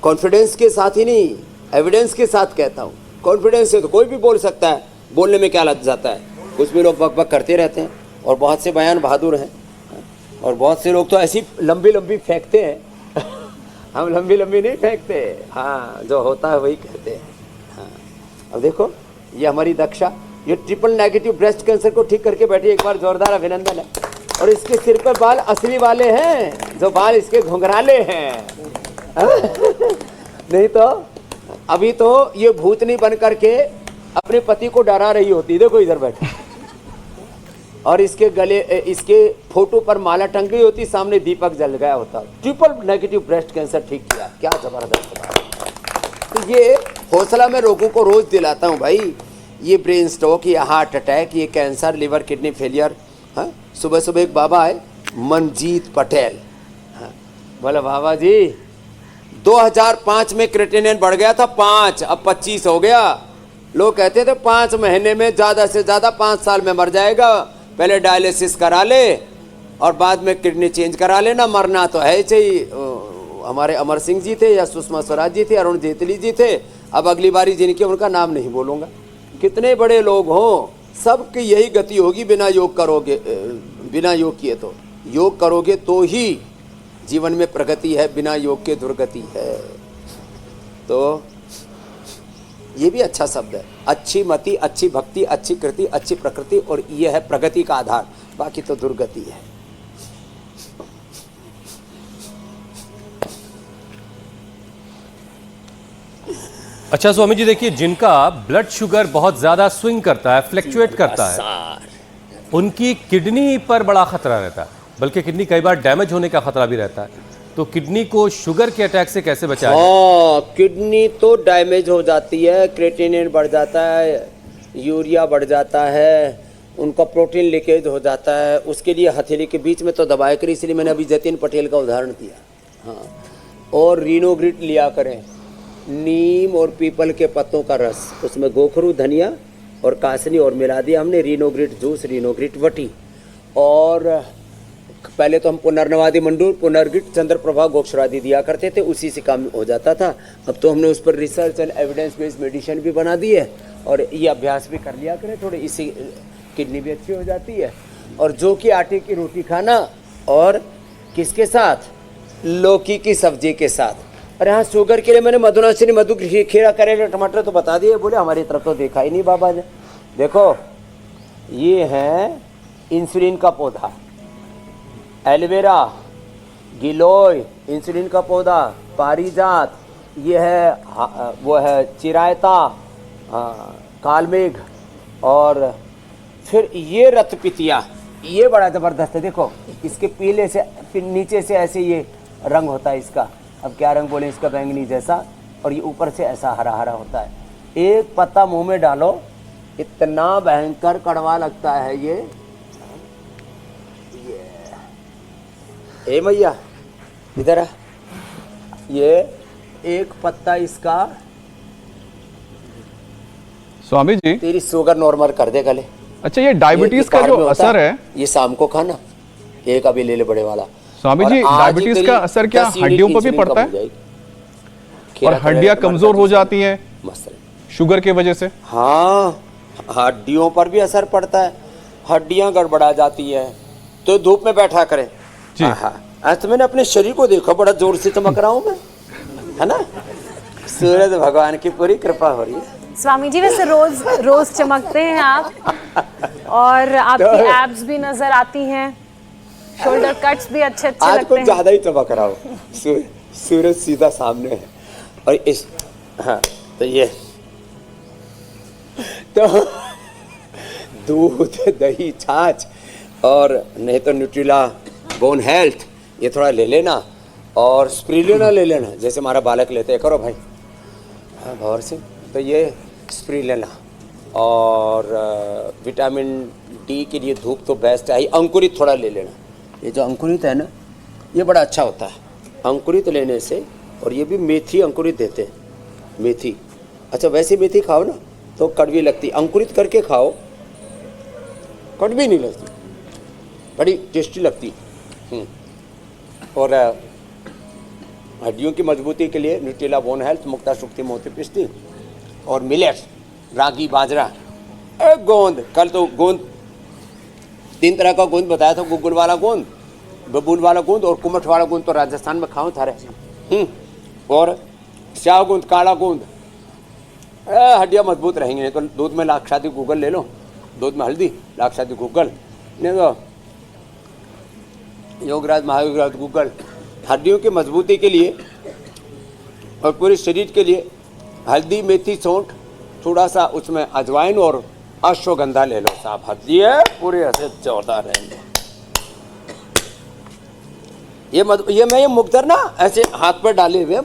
कॉन्फिडेंस के साथ ही नहीं, एविडेंस के साथ कहता हूँ। कॉन्फिडेंस से तो कोई भी बोल सकता है, बोलने में क्या लग जाता है। कुछ भी लोग बक करते रहते हैं और बहुत से बयान बहादुर हैं, और बहुत से लोग तो ऐसी लंबी लंबी फेंकते हैं हम लंबी लंबी नहीं फेंकते, हाँ जो होता है वही कहते हैं। हाँ, अब देखो ये हमारी दक्षा, ये ट्रिपल नेगेटिव ब्रेस्ट कैंसर को ठीक करके बैठी। एक बार जोरदार अभिनंदन है। और इसके सिर पर बाल असली वाले हैं, जो बाल इसके घुंघराले हैं नहीं तो अभी तो ये भूतनी बन करके अपने पति को डरा रही होती। देखो इधर बैठे, और इसके गले, इसके फोटो पर माला टंग गई होती, सामने दीपक जल गया होता। ट्रिपल नेगेटिव ब्रेस्ट कैंसर ठीक किया, क्या जबरदस्त बात। तो ये हौसला मैं लोगों को रोज दिलाता हूँ भाई। ये ब्रेन स्ट्रोक, ये हार्ट अटैक, ये कैंसर, लिवर किडनी फेलियर। हाँ, सुबह सुबह एक बाबा आए, मनजीत पटेल। हाँ, बोला बाबा जी 2005 में क्रिएटिनिन बढ़ गया था 5, अब 25 हो गया। लोग कहते थे 5 महीने में ज़्यादा से ज़्यादा 5 साल में मर जाएगा, पहले डायलिसिस करा ले और बाद में किडनी चेंज करा लेना, मरना तो है ही। हमारे अमर सिंह जी थे या सुषमा स्वराज जी थे, अरुण जेटली जी थे। अब अगली बारी जिनकी उनका नाम नहीं बोलूँगा। कितने बड़े लोग हों, सबकी यही गति होगी। बिना योग करोगे, बिना योग किए तो, योग करोगे तो ही जीवन में प्रगति है, बिना योग के दुर्गति है। तो ये भी अच्छा शब्द है। अच्छी मति, अच्छी भक्ति, अच्छी कृति, अच्छी प्रकृति, और ये है प्रगति का आधार, बाकी तो दुर्गति है। अच्छा स्वामी जी देखिए, जिनका ब्लड शुगर बहुत ज्यादा स्विंग करता है, फ्लक्चुएट करता है, उनकी किडनी पर बड़ा खतरा रहता है, बल्कि किडनी कई बार डैमेज होने का खतरा भी रहता है। तो किडनी को शुगर के अटैक से कैसे बचाया जाए? किडनी तो डैमेज हो जाती है, क्रिएटिनिन बढ़ जाता है, यूरिया बढ़ जाता है, उनका प्रोटीन लीकेज हो जाता है। उसके लिए हथेली के बीच में तो दबाया करें, इसलिए मैंने अभी जतिन पटेल का उदाहरण दिया। हाँ, और रीनोग्रिट लिया करें, नीम और पीपल के पत्तों का रस, उसमें गोखरू, धनिया और कासनी और मिला दिया हमने, रीनोग्रिट जूस, रीनोग्रिट वटी। और पहले तो हम पुनर्नवादी मंडूर, पुनर्गिट, चंद्रप्रभा, गोक्षरादि दिया करते थे, उसी से काम हो जाता था। अब तो हमने उस पर research and evidence based medicine भी बना दी है और ये अभ्यास भी कर लिया करें थोड़े, इससे किडनी भी अच्छी हो जाती है। और जौ की आटे की रोटी खाना और किसके साथ? लौकी की सब्जी के साथ। और यहाँ शुगर के लिए मैंने मधुनाशिनी, मधु, खीरा, करेले, टमाटर तो बता दिए। बोले हमारी तरफ तो देखा ही नहीं बाबा ने। देखो ये है इंसुलिन का पौधा, एलोवेरा, गिलोय, इंसुलिन का पौधा, पारिजात, ये है वो है चिरायता, कालमेघ, और फिर ये रतपितिया, ये बड़ा ज़बरदस्त है। देखो इसके पीले से फिर नीचे से ऐसे ये रंग होता है इसका, अब क्या रंग बोले इसका, बैंगनी जैसा, और ये ऊपर से ऐसा हरा हरा होता है। एक पत्ता मुंह में डालो, इतना भयंकर कड़वा लगता है ये। ए मैया इधर आ, ये एक पत्ता इसका स्वामी जी, तेरी शुगर नॉर्मल कर दे गले। अच्छा ये डायबिटीज का जो असर है, ये शाम को खाना, एक अभी ले ले बड़े वाला। स्वामी जी, डायबिटीज का असर क्या हड्डियों पर भी पड़ता है? और हड्डियां कमजोर हो जाती हैं शुगर की वजह से? हाँ, हड्डियों पर भी असर पड़ता है, हड्डियां गड़बड़ा जाती है। तो धूप में बैठा करें। आज तो मैंने अपने शरीर को देखा, बड़ा जोर से चमक रहा हूँ मैं, है ना? सूरज भगवान की पूरी कृपा हो रही है। स्वामी जी वैसे रोज रोज चमकते हैं आप, और आपकी एब्स भी नजर आती हैं, शोल्डर कट्स भी अच्छे अच्छे आज लगते कुछ हैं। ज्यादा ही चमक रहा हूँ, सूरज सीधा सामने है। और इस हाँ तो ये तो दूध, दही, छाछ, और नहीं तो न्यूट्रिला बोन हेल्थ ये थोड़ा ले लेना, और स्प्रिलेना ले लेना, जैसे हमारा बालक लेते हैं। करो भाई, हाँ भवर सिंह, तो ये स्प्रिलेना। और विटामिन डी के लिए धूप तो बेस्ट है। अंकुरित थोड़ा ले लेना, ये जो अंकुरित है ना ये बड़ा अच्छा होता है अंकुरित लेने से। और ये भी मेथी अंकुरित देते हैं, मेथी। अच्छा वैसे मेथी खाओ ना तो कड़वी लगती, अंकुरित करके खाओ कड़वी नहीं लगती, बड़ी टेस्टी लगती। और हड्डियों की मजबूती के लिए न्यूट्रिला बोन हेल्थ, मुक्ता शक्ति मोती पिस्ती, और मिलेट्स, रागी, बाजरा, गोंद। कल तो गोंद 3 तरह का गोंद बताया था, गुगुल वाला गोंद, बबूल वाला गोंद और कुमठ वाला गोंद तो राजस्थान में खाओ थारे। और स्याह गोंद, काला गोंद, हड्डियाँ मजबूत रहेंगी। नहीं तो दूध में लाक्षादी गूगल ले लो, दूध में हल्दी, लाक्षादी गूगल, नहीं तो योगराज, महायोगराज गूगल। हड्डियों की मजबूती के लिए और पूरे शरीर के लिए हल्दी, मेथी, सौंठ, थोड़ा सा उसमें अजवाइन और अश्वगंधा ले लो साहब, हड्डियाँ पूरे ऐसे जोरदार रहेंगे। ये मुक्तर ना ऐसे हाथ पर डाले हुए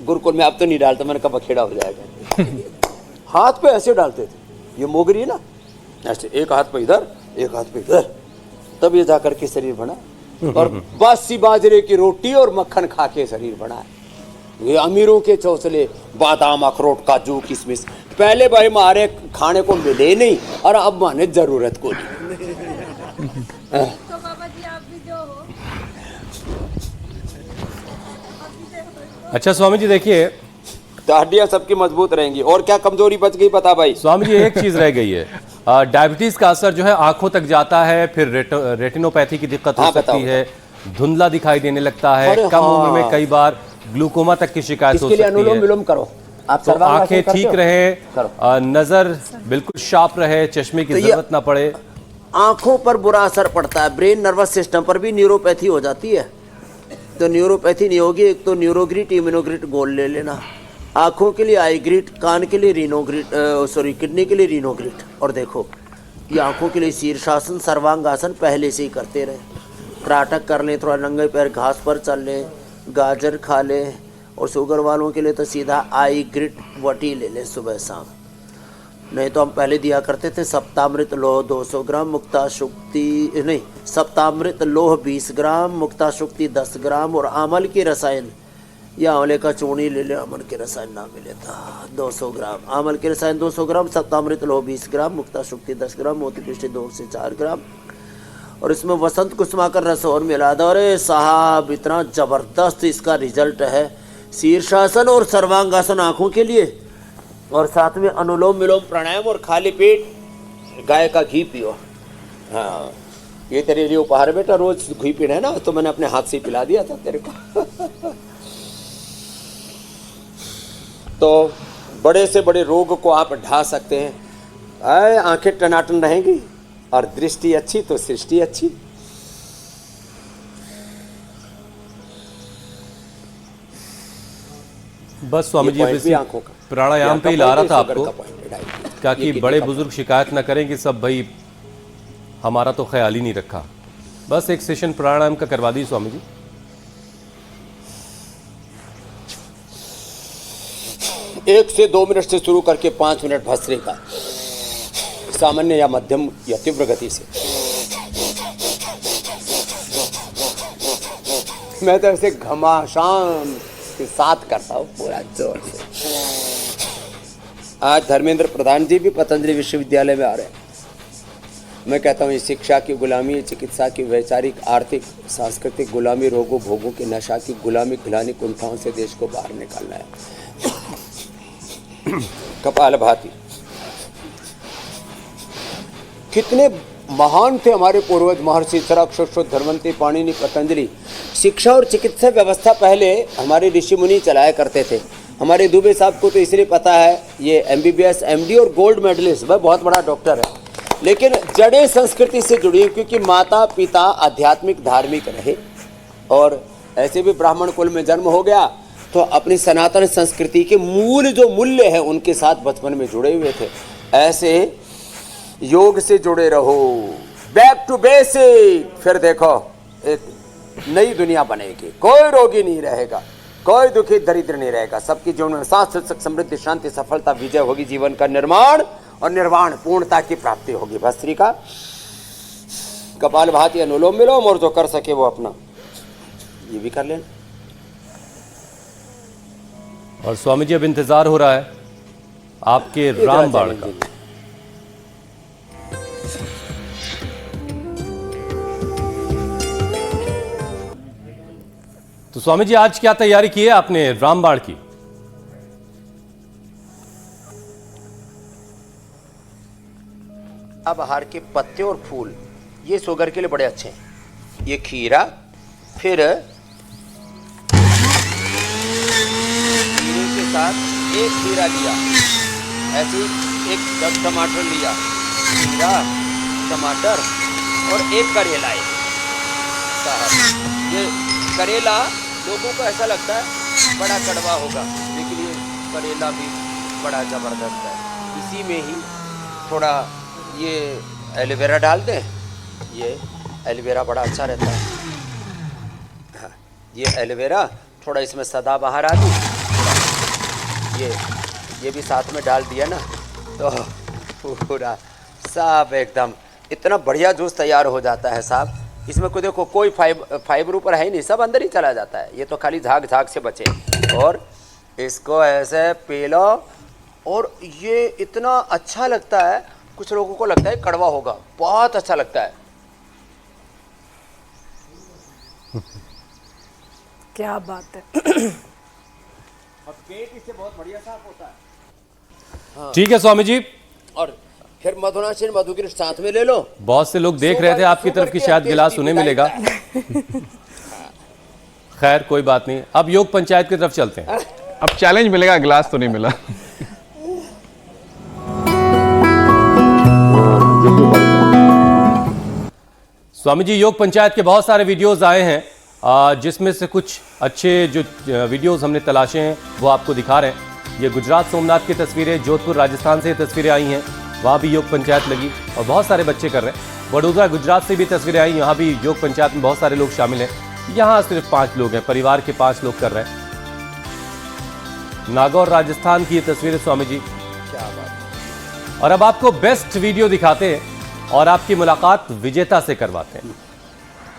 गुरुकुल में, अब तो नहीं डालता, मैंने कहा बखेड़ा हो जाएगा। हाथ पे ऐसे डालते थे, ये मोगरी है ना, ऐसे एक हाथ पे इधर, एक हाथ पे इधर, तब ये जाकर के शरीर बना। और बासी बाजरे की रोटी और मक्खन खा के शरीर बना है। ये अमीरों के चौसले, बादाम, अखरोट, काजू, किशमिश पहले भाई हमारे खाने को मिले नहीं, और अब माने जरूरत को नहीं। अच्छा स्वामी जी देखिए, तो हड्डियां सबकी मजबूत रहेंगी। और क्या कमजोरी बच गई पता भाई? स्वामी जी एक चीज रह गई है, डायबिटीज का असर जो है आंखों तक जाता है, फिर रेटिनोपैथी की दिक्कत हो सकती है, धुंधला दिखाई देने लगता है, कम उम्र में कई बार ग्लूकोमा तक की शिकायत हो सकती है। अनुलोम विलोम करो आप, तो आंखें ठीक रहे, नजर बिल्कुल शार्प रहे, चश्मे की जरूरत ना पड़े। आंखों पर बुरा असर पड़ता है, ब्रेन नर्वस सिस्टम पर भी न्यूरोपैथी हो जाती है। तो न्यूरोपैथी नहीं होगी, एक तो न्यूरोग्रिट, इम्यूनोग्रिट गोल्ड ले लेना। आंखों के लिए आईग्रिट, कान के लिए रीनोग्रिट, किडनी के लिए रीनोग्रिट। और देखो ये आंखों के लिए शीर्षासन, सर्वांगासन पहले से ही करते रहे। त्राटक कर लें, थोड़ा नंगे पैर घास पर चल लें, गाजर खा लें। और शुगर वालों के लिए तो सीधा आईग्रिट वटी ले लें सुबह शाम। नहीं तो हम पहले दिया करते थे सप्तामृत लोह 200 ग्राम, मुक्ता शुक्ति नहीं, सप्तामृत लोह 20 ग्राम, मुक्ता शुक्ति 10 ग्राम, और आमल की रसायन या आंवले का चूनी ले ले, आमल के रसायन ना मिले था 200 ग्राम, आमल के रसायन 200 ग्राम, सप्तामृत लोह 20 ग्राम, मुक्ता शुक्ति 10 ग्राम, मोती पिष्टी 2 से 4 ग्राम, और इसमें वसंत कुसुमाकर रस और मिला दो। अरे साहब इतना जबरदस्त इसका रिजल्ट है। शीर्षासन और सर्वांगासन आंखों के लिए, और साथ में अनुलोम विलोम प्राणायाम, और खाली पेट गाय का घी पियो। हाँ ये तेरे लिए उपहार बेटा, रोज घी पीना है ना, तो मैंने अपने हाथ से पिला दिया था तेरे को। तो बड़े से बड़े रोग को आप ढा सकते हैं। आंखें टनाटन रहेंगी और दृष्टि अच्छी तो सृष्टि अच्छी। बस स्वामी जी, भी आंखों का प्राणायाम पे ही ला रहा था आपको, क्या कि ये बड़े बुजुर्ग शिकायत ना करें कि सब भाई हमारा तो ख्याल ही नहीं रखा। बस एक सेशन प्राणायाम का करवा दी स्वामी जी। एक से 2 मिनट से शुरू करके 5 मिनट भस्त्रे का, सामान्य या मध्यम या तीव्र गति से। मैं तो ऐसे घमासान के साथ करता हूँ पूरा जोर से। आज धर्मेंद्र प्रधान जी भी पतंजलि विश्वविद्यालय में आ रहे हैं। मैं कहता हूँ ये शिक्षा की गुलामी, चिकित्सा की वैचारिक, आर्थिक, सांस्कृतिक गुलामी, रोगों भोगों की नशा की गुलामी, खिलानी कुंठाओं से देश को बाहर निकालना है। कपालभाति, कितने महान थे हमारे पूर्वज, महर्षि चरक, सुश्रुत, धर्मवंती, पाणिनि, पतंजलि। शिक्षा और चिकित्सा व्यवस्था पहले हमारे ऋषि मुनि चलाया करते थे। हमारे दुबे साहब को तो इसलिए पता है, ये MBBS MD और गोल्ड मेडलिस्ट, वह बहुत बड़ा डॉक्टर है, लेकिन जड़ें संस्कृति से जुड़ी हैं, क्योंकि माता पिता आध्यात्मिक धार्मिक रहे और ऐसे भी ब्राह्मण कुल में जन्म हो गया, तो अपनी सनातन संस्कृति के मूल जो मूल्य हैं उनके साथ बचपन में जुड़े हुए थे। ऐसे योग से जुड़े रहो, बैक टू बेसिक, फिर देखो एक नई दुनिया बनेगी। कोई रोगी नहीं रहेगा, कोई दुखी दरिद्र नहीं रहेगा, सबकी जीवन में शांति, सुख, समृद्धि, शांति, सफलता, विजय होगी, जीवन का निर्माण और निर्वाण पूर्णता की प्राप्ति होगी। भस्त्रिका, कपालभाति, अनुलोम विलोम, और जो कर सके वो अपना ये भी कर लेना। और स्वामी जी अब इंतजार हो रहा है आपके रामबाण का। तो स्वामी जी आज क्या तैयारी की है आपने रामबाण की? बहार के पत्ते और फूल ये शुगर के लिए बड़े अच्छे हैं। ये खीरा, फिर खीरे के साथ एक खीरा लिया, ऐसे एक 10 टमाटर लिया, खीरा, टमाटर और एक करेला है। ये करेला लोगों को ऐसा लगता है बड़ा कड़वा होगा, लेकिन ये करेला भी बड़ा ज़बरदस्त है। इसी में ही थोड़ा ये एलोवेरा डाल दें, ये एलोवेरा बड़ा अच्छा रहता है। हाँ, ये एलोवेरा थोड़ा इसमें सदाबहार आदि, ये भी साथ में डाल दिया ना, तो पूरा साफ एकदम इतना बढ़िया जूस तैयार हो जाता है साहब। इसमें कोई देखो कोई फाइबर ऊपर है ही नहीं, सब अंदर ही चला जाता है। ये तो खाली झाग से बचे, और इसको ऐसे पी लो, और ये इतना अच्छा लगता है। कुछ लोगों को लगता है कड़वा होगा, बहुत अच्छा लगता है। क्या बात है। और पेट इससे बहुत बढ़िया साफ होता है। ठीक है स्वामी जी, और फिर मधुनाशिन मधुगिर साथ में ले लो। बहुत से लोग देख रहे थे आपकी तरफ की, शायद गिलास उन्हें मिलेगा। खैर कोई बात नहीं, अब योग पंचायत की तरफ चलते हैं। अब चैलेंज मिलेगा, गिलास तो नहीं मिला। स्वामी जी योग पंचायत के बहुत सारे वीडियोस आए हैं, जिसमें से कुछ अच्छे जो वीडियोस हमने तलाशे हैं वो आपको दिखा रहे हैं। ये गुजरात सोमनाथ की तस्वीरें, जोधपुर राजस्थान से तस्वीरें आई हैं, वहाँ भी योग पंचायत लगी और बहुत सारे बच्चे कर रहे हैं। वडोदरा गुजरात से भी तस्वीरें आई, यहाँ भी योग पंचायत में बहुत सारे लोग शामिल हैं। यहाँ सिर्फ 5 लोग हैं, परिवार के 5 लोग कर रहे हैं। नागौर राजस्थान की ये तस्वीरें स्वामी जी, क्या बात। और अब आपको बेस्ट वीडियो दिखाते हैं और आपकी मुलाकात विजेता से करवाते हैं।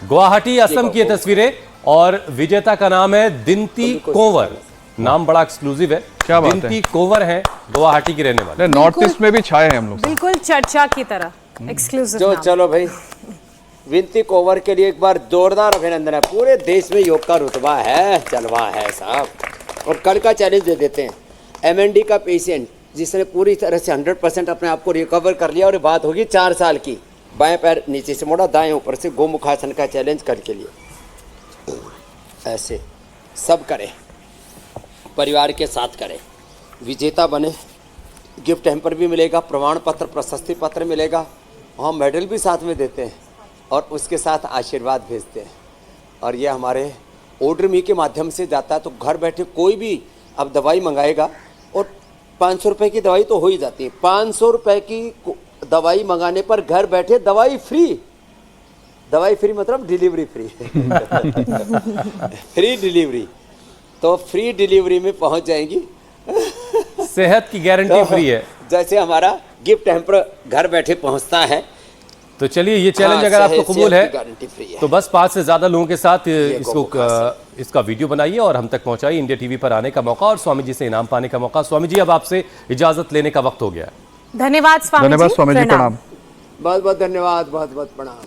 गुवाहाटी असम की ये तस्वीरें, और विजेता का नाम है दिंती कोंवर। नाम बड़ा एक्सक्लूसिव है, क्या बात है। दिंती कोंवर है, गुवाहाटी की रहने वाले। नॉर्थ ईस्ट में भी छाए हैं हम लोग। बिल्कुल चर्चा की तरह एक्सक्लूसिव। चलो भाई, विनती कोवर के लिए एक बार जोरदार अभिनंदन है। पूरे देश में योग का रुतबा है, जलवा है साहब। और कल का चैलेंज दे देते हैं, MND का पेशेंट जिसने पूरी तरह से 100% अपने आप को रिकवर कर लिया, और ये बात होगी 4 साल की। बाएं पैर नीचे से मोड़ा, दाएं ऊपर से, गोमुखासन का चैलेंज कल के लिए। ऐसे सब करें, परिवार के साथ करें, विजेता बने। गिफ्ट हैम्पर भी मिलेगा, प्रमाण पत्र, प्रशस्ति पत्र मिलेगा, हम मेडल भी साथ में देते हैं और उसके साथ आशीर्वाद भेजते हैं। और ये हमारे ऑर्डर मी के माध्यम से जाता है, तो घर बैठे कोई भी अब दवाई मंगाएगा, और 500 रुपये की दवाई तो हो ही जाती है। 500 रुपये की दवाई मंगाने पर घर बैठे दवाई फ्री। दवाई फ्री मतलब डिलीवरी फ्री। फ्री डिलीवरी, तो फ्री डिलीवरी में पहुंच जाएंगी। सेहत की गारंटी फ्री है, जैसे हमारा गिफ्ट हैम्पर घर बैठे पहुंचता है। तो चलिए ये चैलेंज हाँ, अगर आपको कबूल है गारंटी फ्री है। तो बस 5 से ज्यादा लोगों के साथ इसका वीडियो बनाइए और हम तक पहुंचाइए। इंडिया टीवी पर आने का मौका और स्वामी जी से इनाम पाने का मौका। स्वामी जी अब आपसे इजाजत लेने का वक्त हो गया है। धन्यवाद स्वामी जी, प्रणाम। बहुत बहुत धन्यवाद, बहुत बहुत प्रणाम।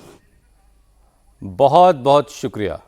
बहुत बहुत शुक्रिया।